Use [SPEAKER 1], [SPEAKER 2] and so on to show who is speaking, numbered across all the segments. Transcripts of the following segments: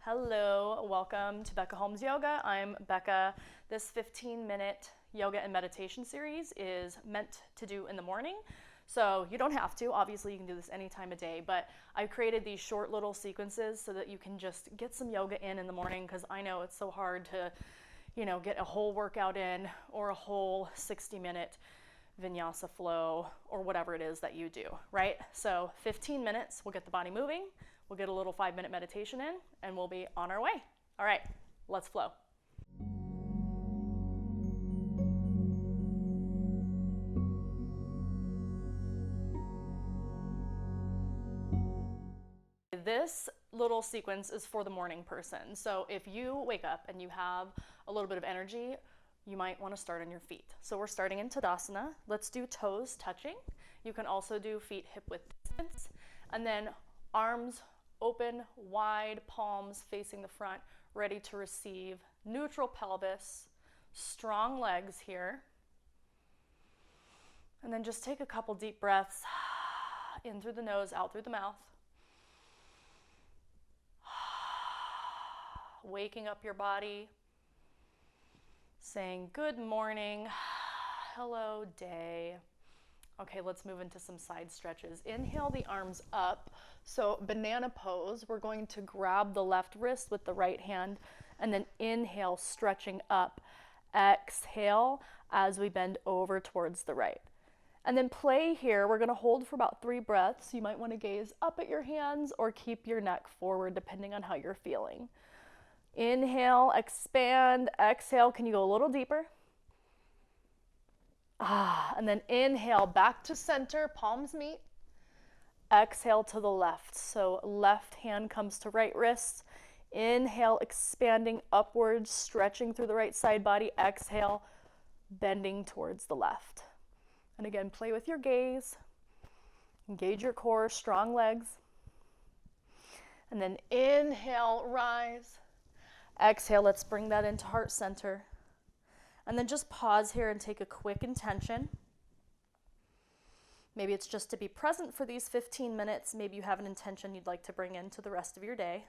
[SPEAKER 1] Hello, welcome to Becca Holmes Yoga. I'm Becca. This 15-minute yoga and meditation series is meant to do in the morning. So you don't have to, obviously you can do this any time of day, but I've created these short little sequences so that you can just get some yoga in the morning, because I know it's so hard to, get a whole workout in or a whole 60-minute vinyasa flow or whatever it is that you do, right? So 15 minutes, we'll get the body moving, we'll get a little 5-minute meditation in, and we'll be on our way. All right, let's flow. This little sequence is for the morning person. So if you wake up and you have a little bit of energy, you might want to start on your feet. So we're starting in Tadasana. Let's do toes touching. You can also do feet hip width distance. And then arms open, wide, palms facing the front, ready to receive. Neutral pelvis, strong legs here. And then just take a couple deep breaths in through the nose, out through the mouth. Waking up your body, saying good morning, hello day. Okay, let's move into some side stretches. Inhale the arms up. So banana pose, we're going to grab the left wrist with the right hand and then inhale, stretching up. Exhale as we bend over towards the right. And then play here. We're gonna hold for about 3 breaths. You might wanna gaze up at your hands or keep your neck forward depending on how you're feeling. Inhale, expand, exhale. Can you go a little deeper? And then inhale back to center, palms meet. Exhale to the left. So left hand comes to right wrist. Inhale, expanding upwards, stretching through the right side body. Exhale, bending towards the left. And again, play with your gaze. Engage your core, strong legs. And then inhale, rise. Exhale, let's bring that into heart center. And then just pause here and take a quick intention. Maybe it's just to be present for these 15 minutes. Maybe you have an intention you'd like to bring into the rest of your day.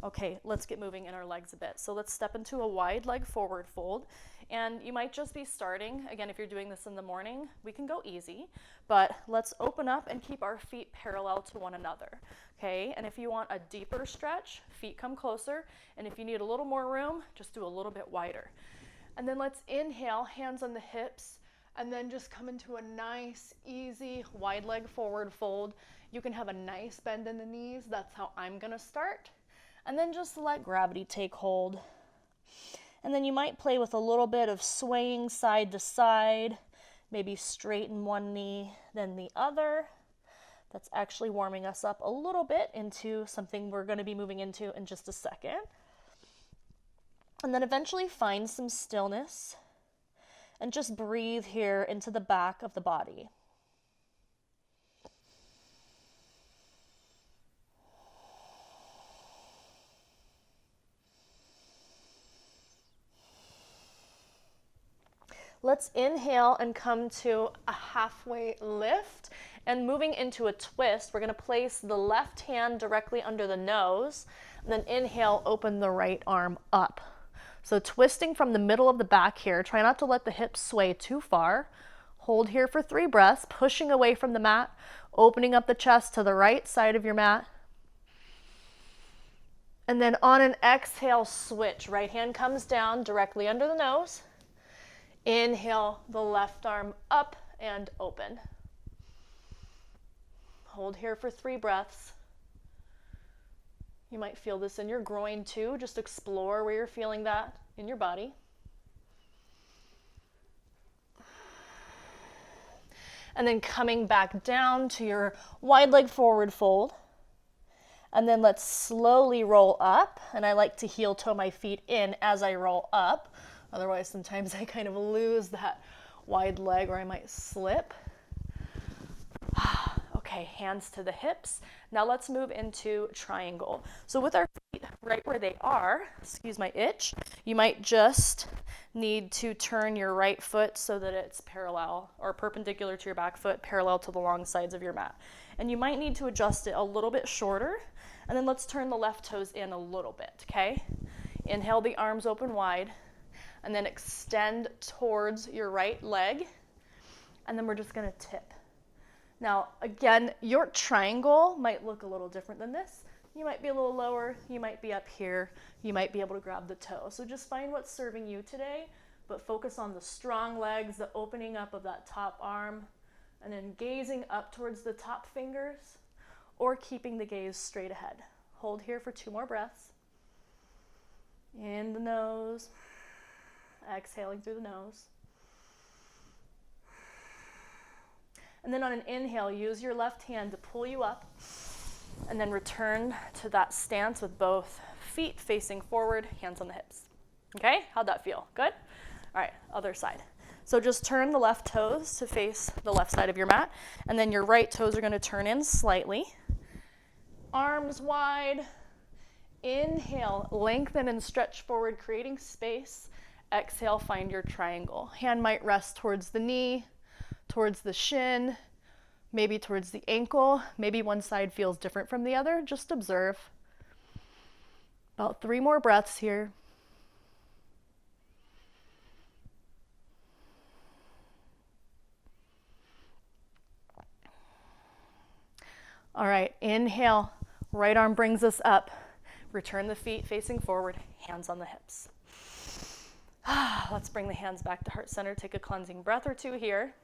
[SPEAKER 1] Okay, let's get moving in our legs a bit. So let's step into a wide leg forward fold. And you might just be starting, again, if you're doing this in the morning, we can go easy, but let's open up and keep our feet parallel to one another, okay? And if you want a deeper stretch, feet come closer, and if you need a little more room, just do a little bit wider. And then let's inhale, hands on the hips, and then just come into a nice, easy, wide leg forward fold. You can have a nice bend in the knees. That's how I'm gonna start. And then just let gravity take hold. And then you might play with a little bit of swaying side to side, maybe straighten one knee, then the other. That's actually warming us up a little bit into something we're going to be moving into in just a second. And then eventually find some stillness and just breathe here into the back of the body. Let's inhale and come to a halfway lift, and moving into a twist, we're going to place the left hand directly under the nose, and then inhale, open the right arm up. So twisting from the middle of the back here, try not to let the hips sway too far. Hold here for 3 breaths, pushing away from the mat, opening up the chest to the right side of your mat. And then on an exhale, switch. Right hand comes down directly under the nose. Inhale the left arm up and open. Hold here for 3 breaths. You might feel this in your groin too. Just explore where you're feeling that in your body. And then coming back down to your wide leg forward fold. And then let's slowly roll up. And I like to heel toe my feet in as I roll up. Otherwise, sometimes I kind of lose that wide leg or I might slip. Okay. Okay, hands to the hips. Now let's move into triangle. So with our feet right where they are, excuse my itch, you might just need to turn your right foot so that it's parallel or perpendicular to your back foot, parallel to the long sides of your mat. And you might need to adjust it a little bit shorter. And then let's turn the left toes in a little bit, okay? Inhale the arms open wide, and then extend towards your right leg. And then we're just gonna tip. Now, again, your triangle might look a little different than this. You might be a little lower, you might be up here, you might be able to grab the toe. So just find what's serving you today, but focus on the strong legs, the opening up of that top arm, and then gazing up towards the top fingers, or keeping the gaze straight ahead. Hold here for 2 more breaths. In the nose, exhaling through the nose. And then on an inhale, use your left hand to pull you up, and then return to that stance with both feet facing forward, hands on the hips. Okay, how'd that feel? Good? All right, other side. So just turn the left toes to face the left side of your mat, and then your right toes are gonna turn in slightly. Arms wide. Inhale, lengthen and stretch forward, creating space. Exhale, find your triangle. Hand might rest towards the knee, towards the shin, maybe towards the ankle. Maybe one side feels different from the other. Just observe. About 3 more breaths here. All right, inhale, right arm brings us up. Return the feet facing forward, hands on the hips. Let's bring the hands back to heart center. Take a cleansing breath or 2 here.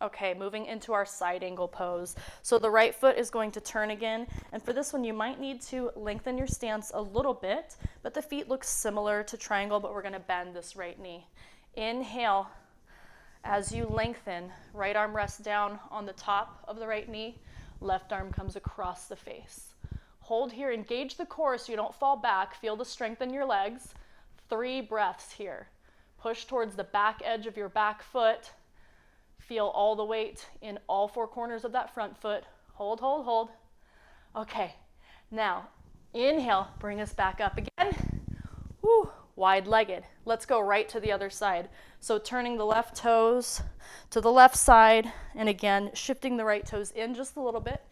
[SPEAKER 1] Okay, moving into our side angle pose. So the right foot is going to turn again, and for this one you might need to lengthen your stance a little bit, but the feet look similar to triangle, but we're gonna bend this right knee. Inhale, as you lengthen, right arm rests down on the top of the right knee, left arm comes across the face. Hold here, engage the core so you don't fall back, feel the strength in your legs. 3 breaths here. Push towards the back edge of your back foot. Feel all the weight in all 4 corners of that front foot. Hold, hold, hold. Okay, now inhale, bring us back up again. Woo, wide-legged. Let's go right to the other side. So turning the left toes to the left side, and again, shifting the right toes in just a little bit.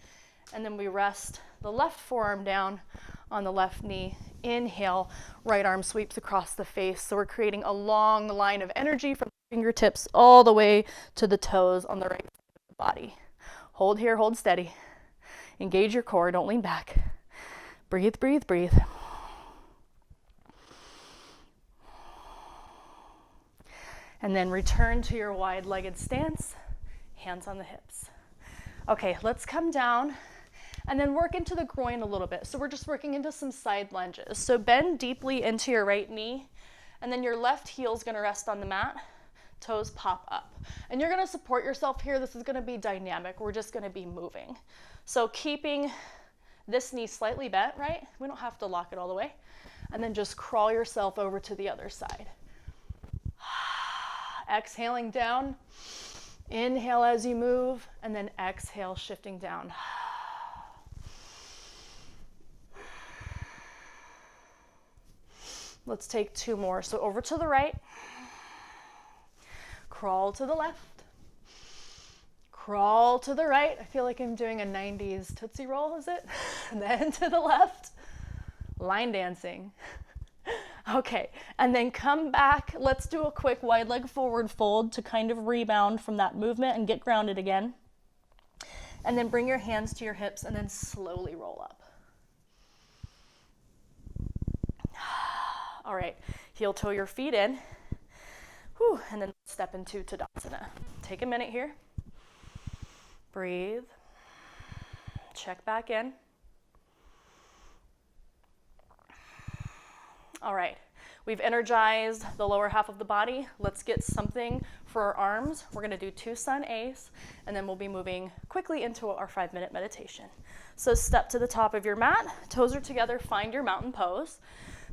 [SPEAKER 1] And then we rest the left forearm down on the left knee. Inhale, right arm sweeps across the face. So we're creating a long line of energy from fingertips all the way to the toes on the right side of the body. Hold here, hold steady. Engage your core, don't lean back. Breathe, breathe, breathe. And then return to your wide-legged stance, hands on the hips. Okay, let's come down and then work into the groin a little bit. So we're just working into some side lunges. So bend deeply into your right knee, and then your left heel is gonna rest on the mat. Toes pop up. And you're gonna support yourself here. This is gonna be dynamic. We're just gonna be moving. So keeping this knee slightly bent, right? We don't have to lock it all the way. And then just crawl yourself over to the other side. Exhaling down. Inhale as you move, and then exhale, shifting down. Let's take 2 more. So over to the right. Crawl to the left, crawl to the right. I feel like I'm doing a 90s Tootsie Roll, is it? And then to the left, line dancing. Okay, and then come back. Let's do a quick wide leg forward fold to kind of rebound from that movement and get grounded again. And then bring your hands to your hips and then slowly roll up. All right, heel toe your feet in. Whew, and then step into Tadasana. Take a minute here. Breathe. Check back in. All right, we've energized the lower half of the body. Let's get something for our arms. We're gonna do 2 sun A's, and then we'll be moving quickly into our 5-minute meditation. So step to the top of your mat, toes are together, find your mountain pose.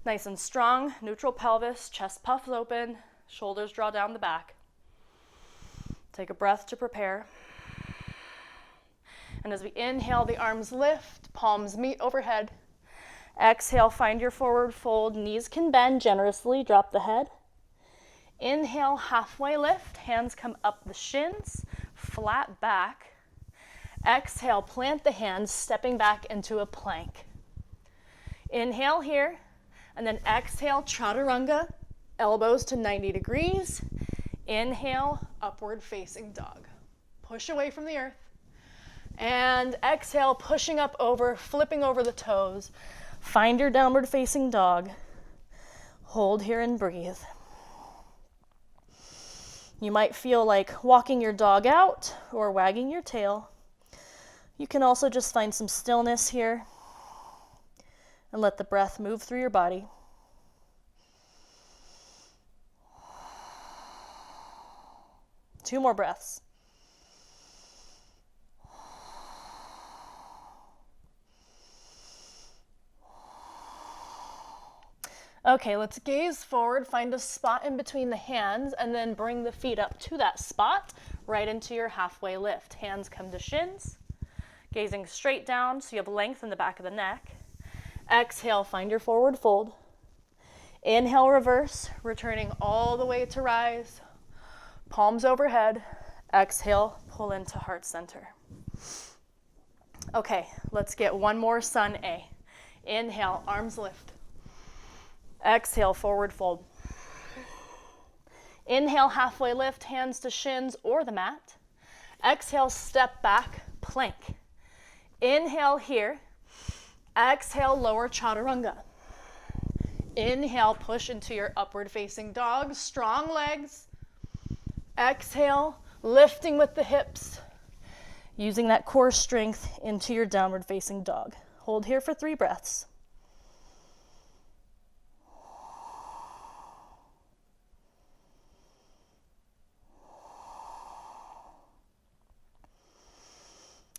[SPEAKER 1] Nice and strong, neutral pelvis, chest puffs open, shoulders draw down the back. Take a breath to prepare. And as we inhale, the arms lift, palms meet overhead. Exhale, find your forward fold. Knees can bend generously, drop the head. Inhale, halfway lift, hands come up the shins, flat back. Exhale, plant the hands, stepping back into a plank. Inhale here, and then exhale, chaturanga, elbows to 90 degrees. Inhale, upward facing dog. Push away from the earth. And exhale, pushing up over, flipping over the toes. Find your downward facing dog. Hold here and breathe. You might feel like walking your dog out or wagging your tail. You can also just find some stillness here and let the breath move through your body. Two more breaths. Okay, let's gaze forward, find a spot in between the hands, and then bring the feet up to that spot, right into your halfway lift. Hands come to shins, gazing straight down so you have length in the back of the neck. Exhale, find your forward fold. Inhale, reverse, returning all the way to rise. Palms overhead. Exhale, pull into heart center. Okay, let's get one more sun A. Inhale, arms lift. Exhale, forward fold. Inhale, halfway lift, hands to shins or the mat. Exhale, step back, plank. Inhale here. Exhale, lower chaturanga. Inhale, push into your upward facing dog, strong legs. Exhale, lifting with the hips, using that core strength into your downward facing dog. Hold here for 3 breaths.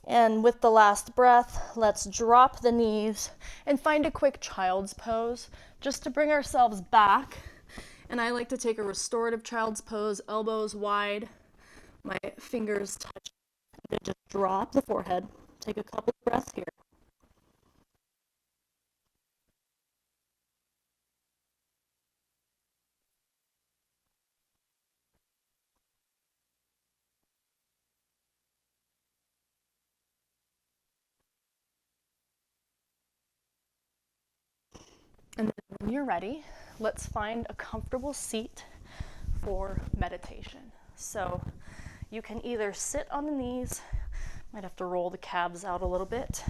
[SPEAKER 1] And with the last breath, let's drop the knees and find a quick child's pose just to bring ourselves back. And I like to take a restorative child's pose, elbows wide, my fingers touch, and then just drop the forehead. Take a couple of breaths here. And then when you're ready, let's find a comfortable seat for meditation. So you can either sit on the knees, might have to roll the calves out a little bit,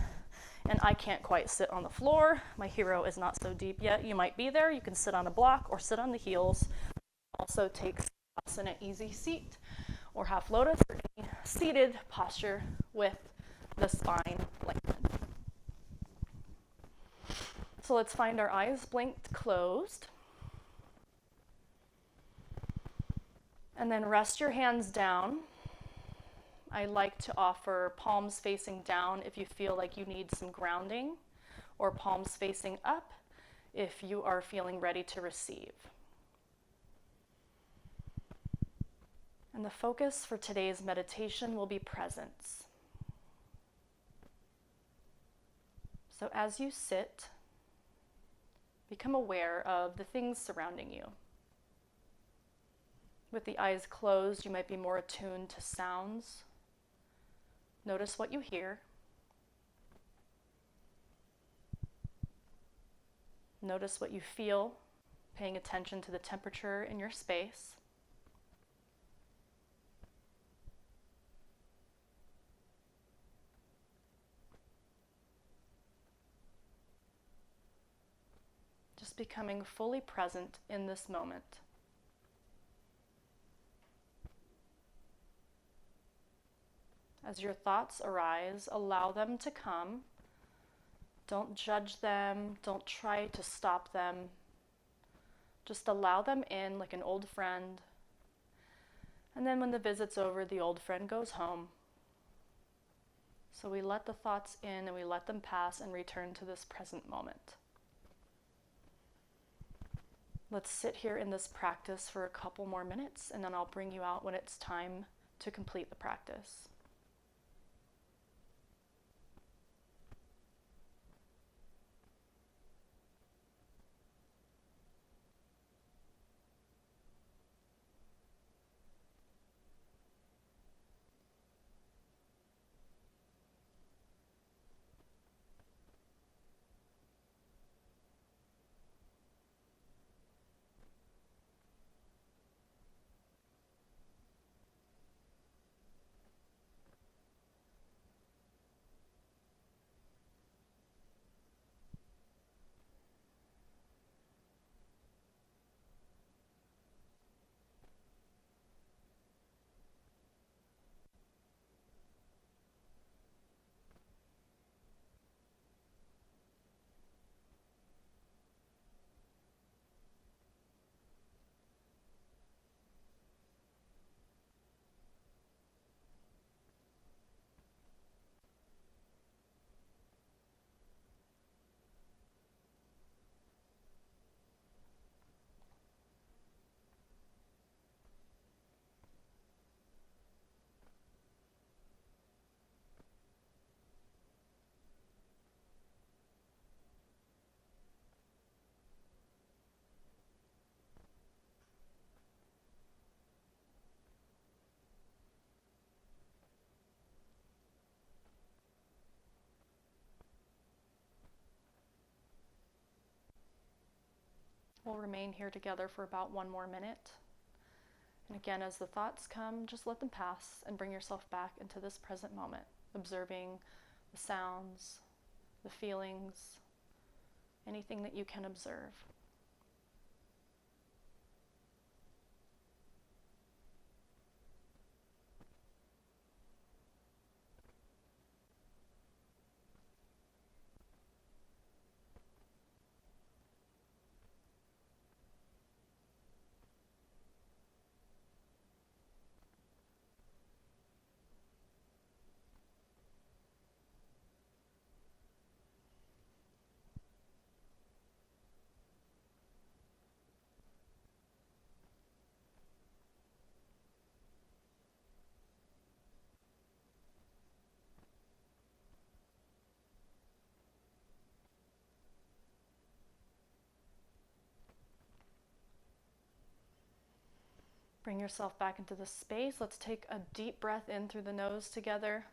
[SPEAKER 1] and I can't quite sit on the floor. My hero is not so deep yet. You might be there. You can sit on a block or sit on the heels. Also take Tadasana, easy seat, or half lotus, or any seated posture with the spine lengthened. So let's find our eyes blinked closed. And then rest your hands down. I like to offer palms facing down if you feel like you need some grounding, or palms facing up if you are feeling ready to receive. And the focus for today's meditation will be presence. So as you sit, become aware of the things surrounding you. With the eyes closed, you might be more attuned to sounds. Notice what you hear. Notice what you feel, paying attention to the temperature in your space. Just becoming fully present in this moment. As your thoughts arise, allow them to come. Don't judge them. Don't try to stop them. Just allow them in like an old friend. And then when the visit's over, the old friend goes home. So we let the thoughts in and we let them pass and return to this present moment. Let's sit here in this practice for a couple more minutes, and then I'll bring you out when it's time to complete the practice. We'll remain here together for about 1 more minute. And again, as the thoughts come, just let them pass and bring yourself back into this present moment, observing the sounds, the feelings, anything that you can observe. Bring yourself back into the space. Let's take a deep breath in through the nose together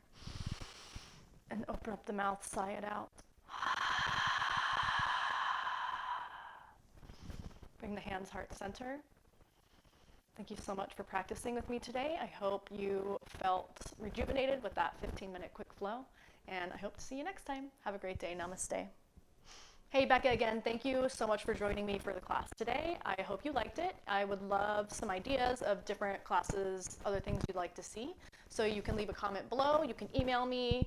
[SPEAKER 1] and open up the mouth, sigh it out. Bring the hands heart center. Thank you so much for practicing with me today. I hope you felt rejuvenated with that 15-minute quick flow, and I hope to see you next time. Have a great day. Namaste. Hey, Becca again. Thank you so much for joining me for the class today. I hope you liked it. I would love some ideas of different classes, other things you'd like to see. So you can leave a comment below. You can email me,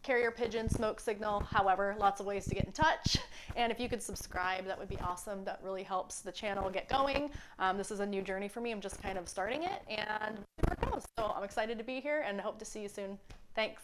[SPEAKER 1] carrier pigeon, smoke signal, however, lots of ways to get in touch. And if you could subscribe, that would be awesome. That really helps the channel get going. This is a new journey for me. I'm just kind of starting it, and we'll see where it goes. So I'm excited to be here and hope to see you soon. Thanks.